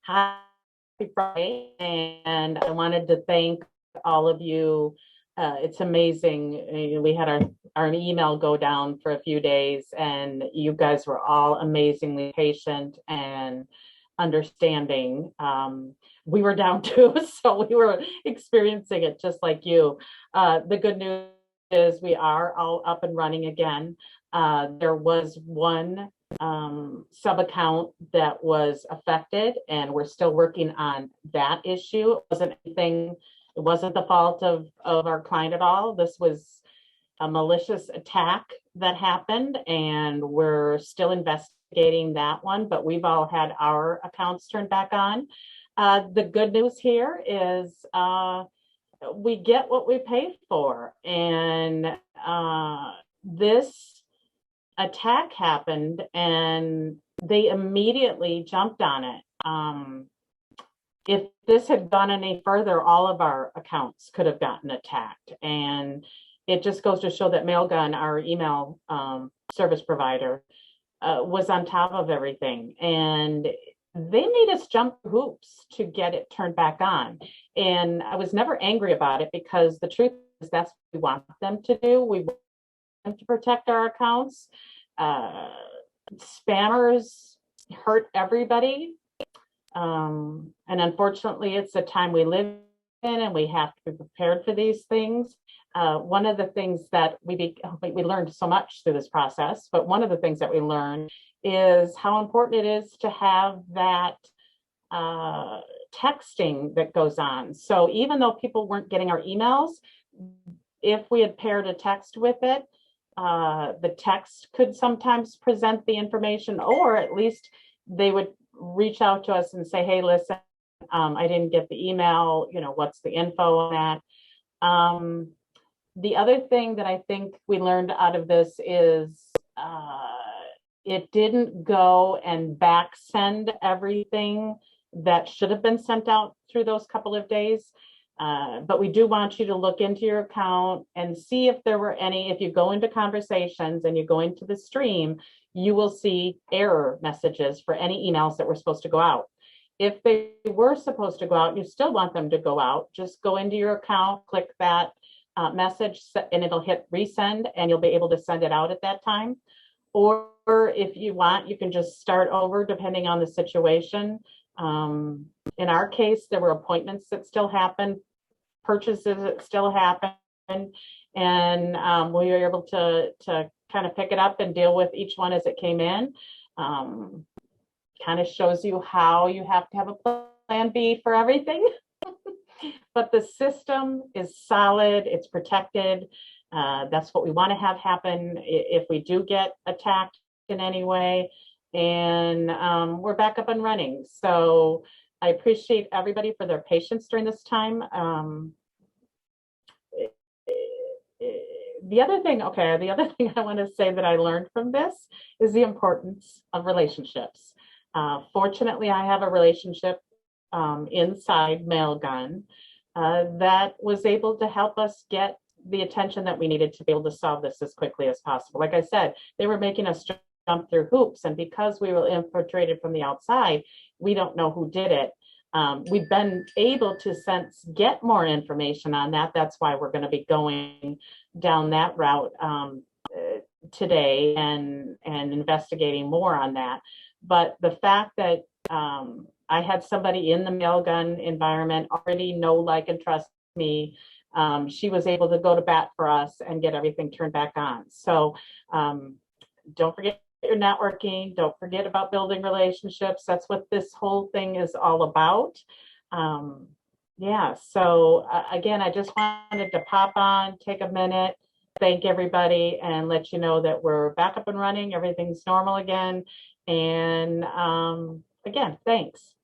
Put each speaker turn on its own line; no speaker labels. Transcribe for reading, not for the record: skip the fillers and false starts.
Happy Friday, and I wanted to thank all of you. It's amazing. We had our email go down for a few days, and you guys were all amazingly patient and understanding. We were down too, so we were experiencing it just like you. The good news is we are all up and running again. There was one sub account that was affected, and we're still working on that issue. It wasn't the fault of our client at all. This was a malicious attack that happened, and we're still investigating that one, but we've all had our accounts turned back on. The good news here is we get what we pay for, and this attack happened and they immediately jumped on it. If this had gone any further, all of our accounts could have gotten attacked. And it just goes to show that Mailgun, our email service provider, was on top of everything. And they made us jump hoops to get it turned back on. And I was never angry about it, because the truth is that's what we want them to do. We want them to protect our accounts. Spammers hurt everybody. And unfortunately, it's the time we live in, and we have to be prepared for these things. One of the things that we learned so much through this process, but one of the things that we learned is how important it is to have that texting that goes on. So even though people weren't getting our emails, if we had paired a text with it, the text could sometimes present the information, or at least they would reach out to us and say, hey, listen, I didn't get the email, what's the info on that? The other thing that I think we learned out of this is it didn't go and back send everything that should have been sent out through those couple of days. But we do want you to look into your account and see if there were any. If you go into conversations and you go into the stream, you will see error messages for any emails that were supposed to go out. If they were supposed to go out, you still want them to go out, just go into your account, click that message, and it'll hit resend, and you'll be able to send it out at that time. Or if you want, you can just start over depending on the situation. In our case, there were appointments that still happened, purchases that still happened, and we were able to kind of pick it up and deal with each one as it came in. Kind of shows you how you have to have a plan B for everything. But the system is solid, it's protected. That's what we want to have happen if we do get attacked in any way. And we're back up and running. So I appreciate everybody for their patience during this time. The other thing I want to say that I learned from this is the importance of relationships. Fortunately, I have a relationship inside Mailgun that was able to help us get the attention that we needed to be able to solve this as quickly as possible. Like I said, they were making us jump through hoops, and because we were infiltrated from the outside, we don't know who did it. We've been able to get more information on that. That's why we're going to be going down that route today and investigating more on that. But the fact that I had somebody in the Mailgun environment already know, like, and trust me, she was able to go to bat for us and get everything turned back on. So don't forget your networking. Don't forget about building relationships. That's what this whole thing is all about. So again, I just wanted to pop on, take a minute, thank everybody, and let you know that we're back up and running. Everything's normal again. And again, thanks.